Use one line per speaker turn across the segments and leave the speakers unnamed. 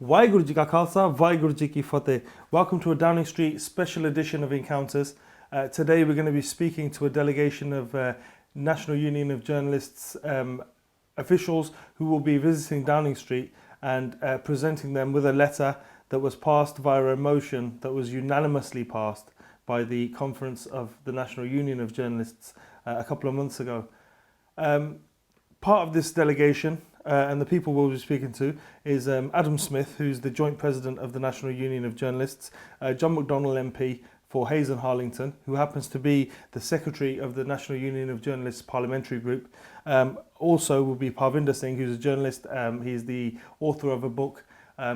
Waheguru Ji Ka Khalsa, Waheguru Ji Ki Fateh. Welcome to a Downing Street special edition of Encounters. Today we're going to be speaking to a delegation of National Union of Journalists officials who will be visiting Downing Street and presenting them with a letter that was passed via a motion that was unanimously passed by the Conference of the National Union of Journalists a couple of months ago. Part of this delegation and the people we'll be speaking to is Adam Smith, who's the joint president of the National Union of Journalists, John McDonnell MP for Hayes and Harlington, who happens to be the secretary of the National Union of Journalists Parliamentary Group. Also will be Parvinder Singh, who's a journalist. He's the author of a book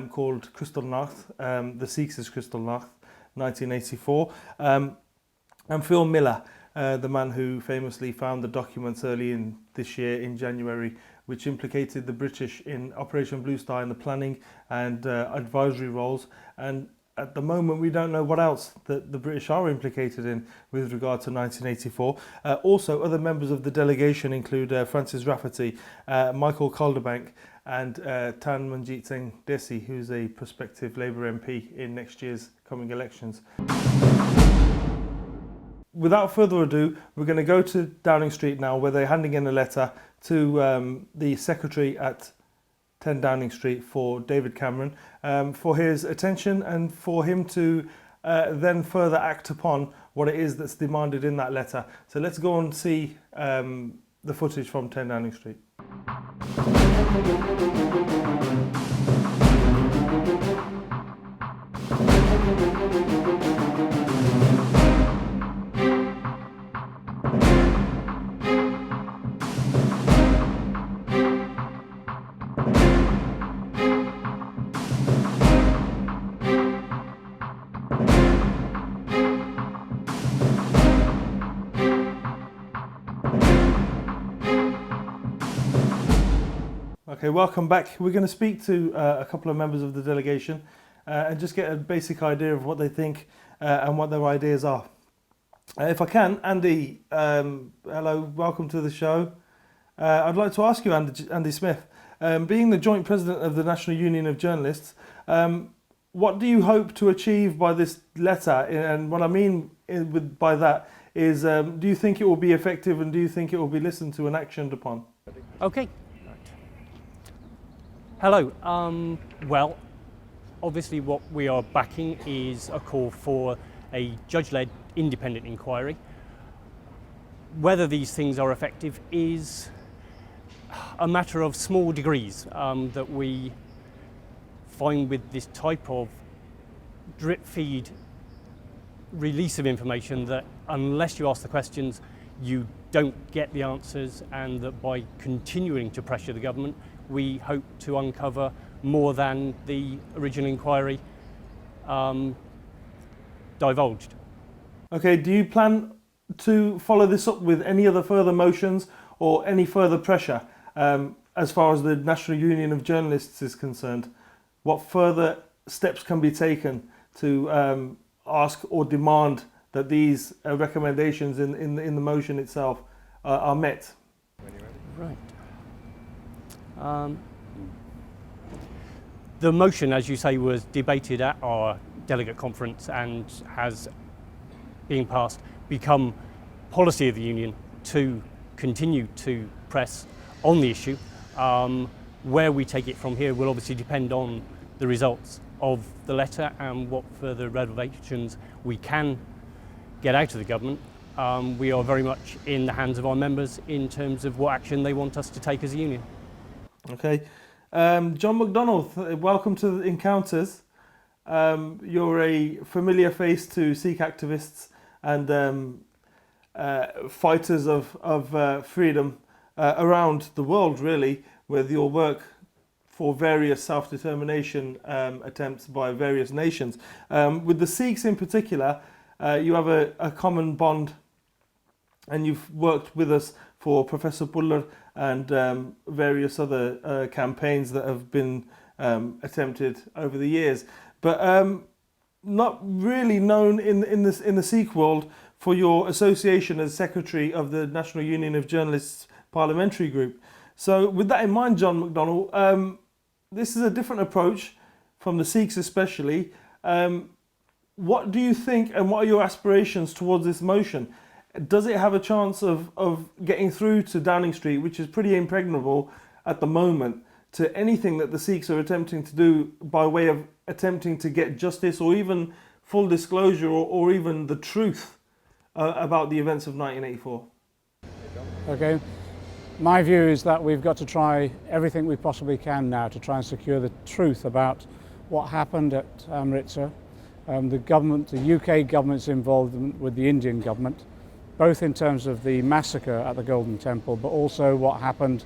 called Crystal Nacht, The Sikhs' Crystal Nacht, 1984. And Phil Miller, the man who famously found the documents early in this year in January, which implicated the British in Operation Blue Star in the planning and advisory roles. And at the moment, we don't know what else that the British are implicated in with regard to 1984. Also, other members of the delegation include Francis Rafferty, Michael Calderbank, and Tan Manjit Singh Desi, who's a prospective Labour MP in next year's coming elections. Without further ado, we're going to go to Downing Street now, where they're handing in a letter to the secretary at 10 Downing Street for David Cameron for his attention and for him to then further act upon what it is that's demanded in that letter. So let's go and see the footage from 10 Downing Street. Okay, welcome back. We're going to speak to a couple of members of the delegation and just get a basic idea of what they think and what their ideas are. If I can, Andy, hello, welcome to the show. I'd like to ask you, Andy Smith, being the joint president of the National Union of Journalists, what do you hope to achieve by this letter? And what I mean by that is, do you think it will be effective and do you think it will be listened to and actioned upon?
Okay. Hello. Well, obviously what we are backing is a call for a judge-led independent inquiry. Whether these things are effective is a matter of small degrees that we find with this type of drip feed release of information, that unless you ask the questions, you don't get the answers, and that by continuing to pressure the government, we hope to uncover more than the original inquiry divulged. Okay,
do you plan to follow this up with any other further motions or any further pressure as far as the National Union of Journalists is concerned? What further steps can be taken to ask or demand that these recommendations in the motion itself are met?
Right. The motion, as you say, was debated at our delegate conference and has, being passed, become policy of the union to continue to press on the issue. Where we take it from here will obviously depend on the results of the letter and what further revelations we can get out of the government. We are very much in the hands of our members in terms of what action they want us to take as a union.
Okay. John McDonnell, welcome to Encounters. You're a familiar face to Sikh activists and fighters of freedom around the world, really, with your work for various self-determination attempts by various nations. With the Sikhs in particular, you have a common bond, and you've worked with us for Professor Pullar and various other campaigns that have been attempted over the years, but not really known in the Sikh world for your association as secretary of the National Union of Journalists Parliamentary Group. So with that in mind, John McDonnell, this is a different approach from the Sikhs especially. What do you think, and what are your aspirations towards this motion? Does it have a chance of getting through to Downing Street, which is pretty impregnable at the moment, to anything that the Sikhs are attempting to do by way of attempting to get justice or even full disclosure or even the truth about the events of 1984?
Okay, my view is that we've got to try everything we possibly can now to try and secure the truth about what happened at Amritsar. The government, the UK government's involvement with the Indian government, both in terms of the massacre at the Golden Temple, but also what happened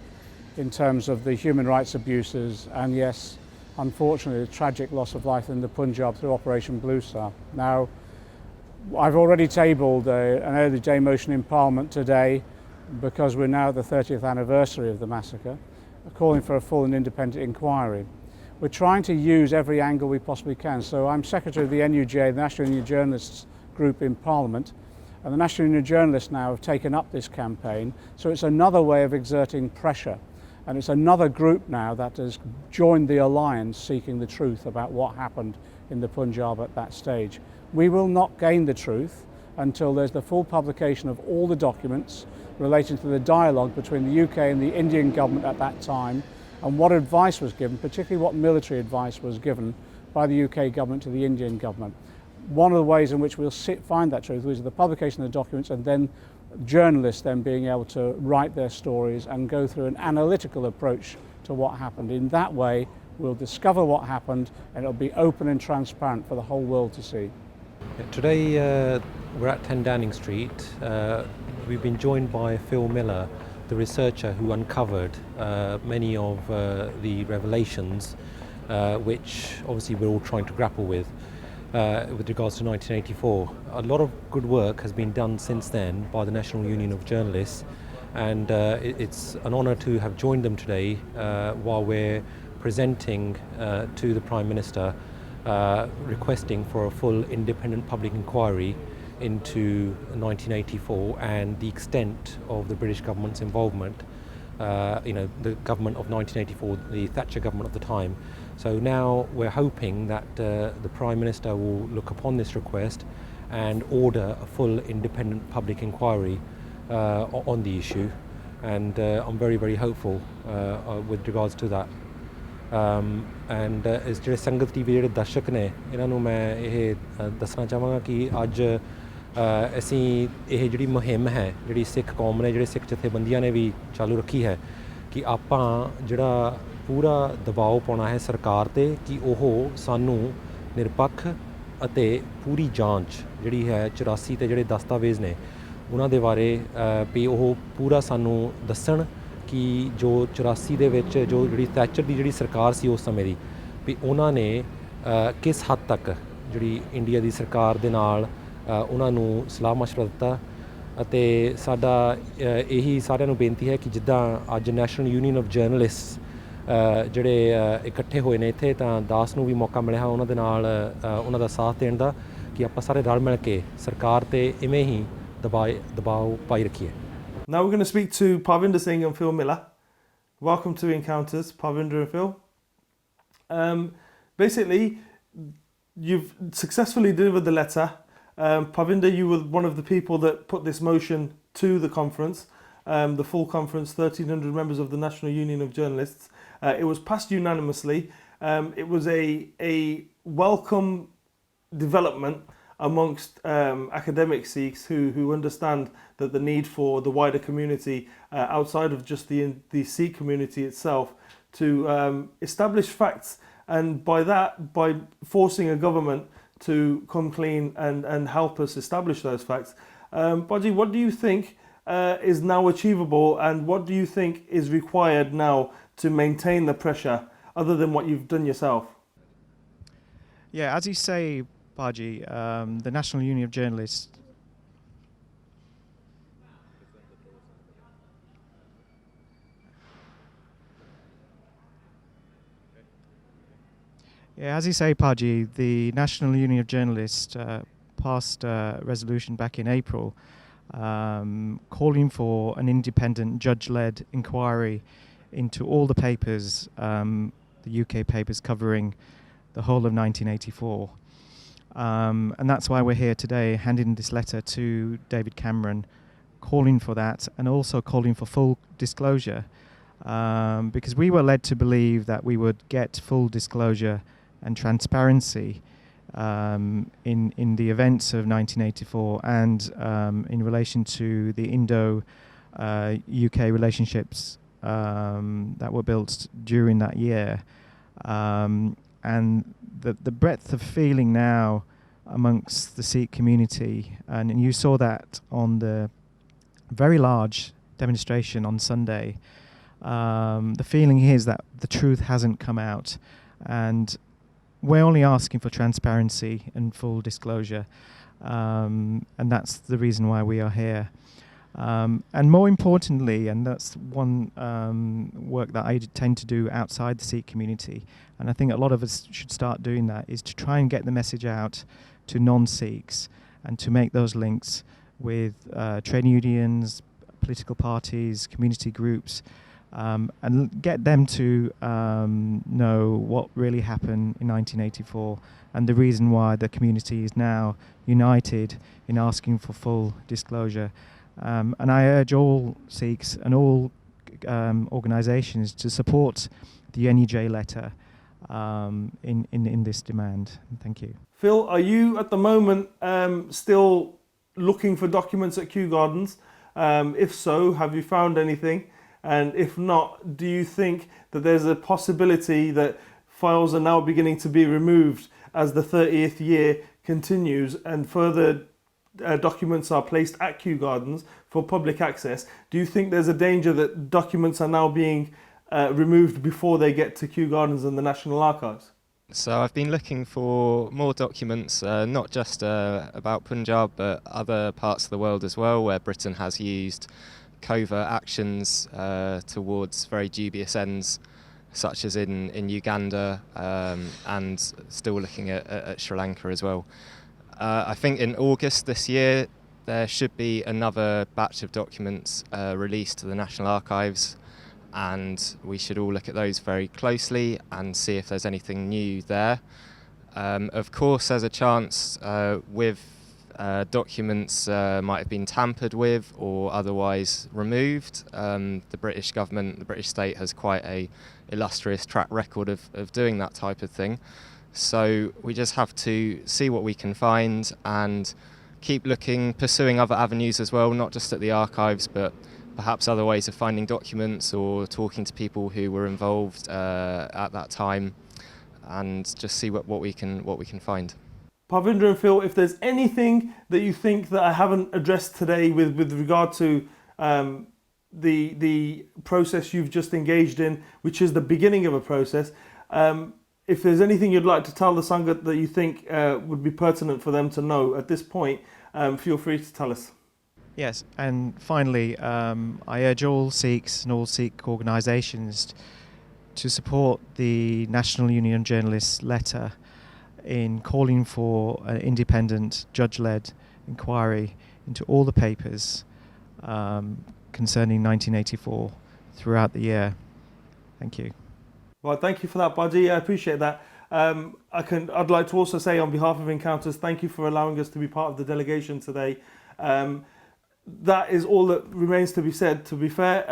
in terms of the human rights abuses and, yes, unfortunately, the tragic loss of life in the Punjab through Operation Blue Star. Now, I've already tabled an early day motion in Parliament today because we're now at the 30th anniversary of the massacre, calling for a full and independent inquiry. We're trying to use every angle we possibly can. So I'm Secretary of the NUJ, the National Union of Journalists group in Parliament, and the National Union of Journalists now have taken up this campaign. So it's another way of exerting pressure. And it's another group now that has joined the alliance seeking the truth about what happened in the Punjab at that stage. We will not gain the truth until there's the full publication of all the documents relating to the dialogue between the UK and the Indian government at that time, and what advice was given, particularly what military advice was given by the UK government to the Indian government. One of the ways in which we'll find that truth is the publication of the documents, and then journalists then being able to write their stories and go through an analytical approach to what happened. In that way, we'll discover what happened, and it'll be open and transparent for the whole world to see.
Today we're at 10 Downing Street. We've been joined by Phil Miller, the researcher who uncovered many of the revelations which obviously we're all trying to grapple with regards to 1984. A lot of good work has been done since then by the National Union of Journalists, and it's an honour to have joined them today while we're presenting to the Prime Minister requesting for a full independent public inquiry into 1984 and the extent of the British government's involvement, the government of 1984, the Thatcher government of the time. So now we're hoping that the Prime Minister will look upon this request and order a full independent public inquiry on the issue, and I'm very, very hopeful with regards to that. And ਇਸ ਜਿਹੜੇ ਸੰਗਤ TV ਜਿਹੜੇ ਦਰਸ਼ਕ ਨੇ ਇਹਨਾਂ ਨੂੰ ਮੈਂ ਇਹ ਦੱਸਣਾ ਚਾਹਾਂਗਾ ਕਿ ਅੱਜ ਅਸੀਂ ਇਹ ਜਿਹੜੀ ਮੁਹਿੰਮ ਹੈ ਜਿਹੜੀ ਸਿੱਖ ਕੌਮ ਨੇ ਜਿਹੜੇ ਸਿੱਖ ਜਥੇਬੰਦੀਆਂ ਨੇ ਵੀ ਚਾਲੂ ਰੱਖੀ ਹੈ ਕਿ ਆਪਾਂ ਜਿਹੜਾ ਪੂਰਾ ਦਬਾਅ ਪਾਉਣਾ ਹੈ ਸਰਕਾਰ ਤੇ ਕਿ ਉਹ ਸਾਨੂੰ ਨਿਰਪੱਖ ਅਤੇ ਪੂਰੀ ਜਾਂਚ ਜਿਹੜੀ ਹੈ 84 ਤੇ ਜਿਹੜੇ ਦਸਤਾਵੇਜ਼ ਨੇ ਉਹਨਾਂ ਦੇ ਬਾਰੇ ਵੀ ਉਹ ਪੂਰਾ ਸਾਨੂੰ ਦੱਸਣ ਕਿ ਜੋ 84 ਦੇ ਵਿੱਚ ਜੋ ਜਿਹੜੀ ਥੈਚਰ ਦੀ ਜਿਹੜੀ ਸਰਕਾਰ ਸੀ ਉਸ ਸਮੇਂ ਦੀ ਵੀ ਉਹਨਾਂ ਨੇ ਕਿਸ ਹੱਦ ਤੱਕ ਜਿਹੜੀ ਇੰਡੀਆ ਦੀ ਸਰਕਾਰ ਦੇ ਨਾਲ ਉਹਨਾਂ ਨੂੰ ਸਲਾਹ ਮਸ਼ਵਰਾ ਦਿੱਤਾ ਅਤੇ ਸਾਡਾ ਇਹੀ ਸਾਰਿਆਂ ਨੂੰ ਬੇਨਤੀ ਹੈ ਕਿ ਜਿੱਦਾਂ ਅੱਜ ਨੈਸ਼ਨਲ ਯੂਨੀਅਨ ਆਫ ਜਰਨਲਿਸਟ ਜਿਹੜੇ ਇਕੱਠੇ ਹੋਏ ਨੇ ਇੱਥੇ ਤਾਂ ਦਾਸ ਨੂੰ ਵੀ ਮੌਕਾ ਮਿਲਿਆ ਉਹਨਾਂ ਦੇ ਨਾਲ ਉਹਨਾਂ ਦਾ ਸਾਥ ਦੇਣ ਦਾ ਕਿ ਆਪਾਂ ਸਾਰੇ ਰਲ ਮਿਲ ਕੇ ਸਰਕਾਰ ਤੇ ਇਵੇਂ ਹੀ ਦਬਾਅ ਪਾਈ ਰੱਖੀਏ.
Now we're going to speak to Parvinder Singh and Phil Miller. Welcome to Encounters, Parvinder and Phil. Basically, you've successfully delivered the letter. Parvinder, you were one of the people that put this motion to the conference, the full conference, 1,300 members of the National Union of Journalists. It was passed unanimously. It was a welcome development amongst academic Sikhs who understand that the need for the wider community outside of just the Sikh community itself to establish facts, and by forcing a government to come clean and help us establish those facts. Baji, what do you think is now achievable, and what do you think is required now to maintain the pressure other than what you've done yourself?
Yeah, as you say, Baji, the National Union of Journalists as you say, Paji, the National Union of Journalists passed a resolution back in April calling for an independent judge-led inquiry into all the papers, the UK papers covering the whole of 1984. And that's why we're here today, handing this letter to David Cameron, calling for that and also calling for full disclosure, because we were led to believe that we would get full disclosure and transparency in the events of 1984 and in relation to the Indo-UK relationships that were built during that year. And the breadth of feeling now amongst the Sikh community, and you saw that on the very large demonstration on Sunday. The feeling is that the truth hasn't come out, and we're only asking for transparency and full disclosure, and that's the reason why we are here. And more importantly, and that's one work that I tend to do outside the Sikh community, and I think a lot of us should start doing that, is to try and get the message out to non-Sikhs and to make those links with trade unions, political parties, community groups, and get them to know what really happened in 1984 and the reason why the community is now united in asking for full disclosure. And I urge all Sikhs and all organisations to support the NUJ letter in this demand. Thank you.
Phil, are you at the moment still looking for documents at Kew Gardens? If so, have you found anything? And if not, do you think that there's a possibility that files are now beginning to be removed as the 30th year continues and further documents are placed at Kew Gardens for public access? Do you think there's a danger that documents are now being removed before they get to Kew Gardens and the National Archives?
So I've been looking for more documents, not just about Punjab, but other parts of the world as well, where Britain has used covert actions towards very dubious ends, such as in Uganda, and still looking at Sri Lanka as well. I think in August this year there should be another batch of documents released to the National Archives, and we should all look at those very closely and see if there's anything new there. Of course, there's a chance with documents might have been tampered with or otherwise removed. The British government, the British state, has quite a illustrious track record of doing that type of thing. So we just have to see what we can find and keep looking, pursuing other avenues as well, not just at the archives, but perhaps other ways of finding documents or talking to people who were involved at that time, and just see what we can find.
Parvinder and Phil, if there's anything that you think that I haven't addressed today with regard to the process you've just engaged in, which is the beginning of a process, if there's anything you'd like to tell the Sangat that you think would be pertinent for them to know at this point, feel free to tell us.
Yes, and finally, I urge all Sikhs and all Sikh organisations to support the National Union of Journalists letter in calling for an independent, judge-led inquiry into all the papers concerning 1984 throughout the year. Thank you.
Well, thank you for that, Baji. I appreciate that. I'd like to also say on behalf of Encounters, thank you for allowing us to be part of the delegation today. That is all that remains to be said. To be fair,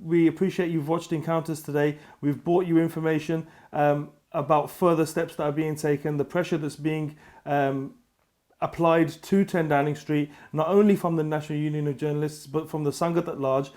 we appreciate you've watched Encounters today. We've brought you information about further steps that are being taken, the pressure that's being applied to 10 Downing Street, not only from the National Union of Journalists, but from the Sangat at large.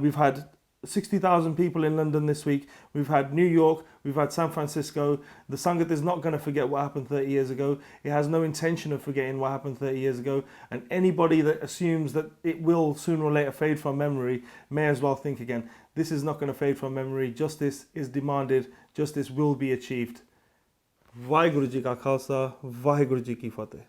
We've had 60,000 people in London this week. We've had New York, we've had San Francisco. The Sangat is not going to forget what happened 30 years ago. It has no intention of forgetting what happened 30 years ago. And anybody that assumes that it will sooner or later fade from memory may as well think again. This is not going to fade from memory. Justice is demanded. Justice will be achieved. Vaheguru Ji Ka Khalsa, Vaheguru Ji Ki Fateh.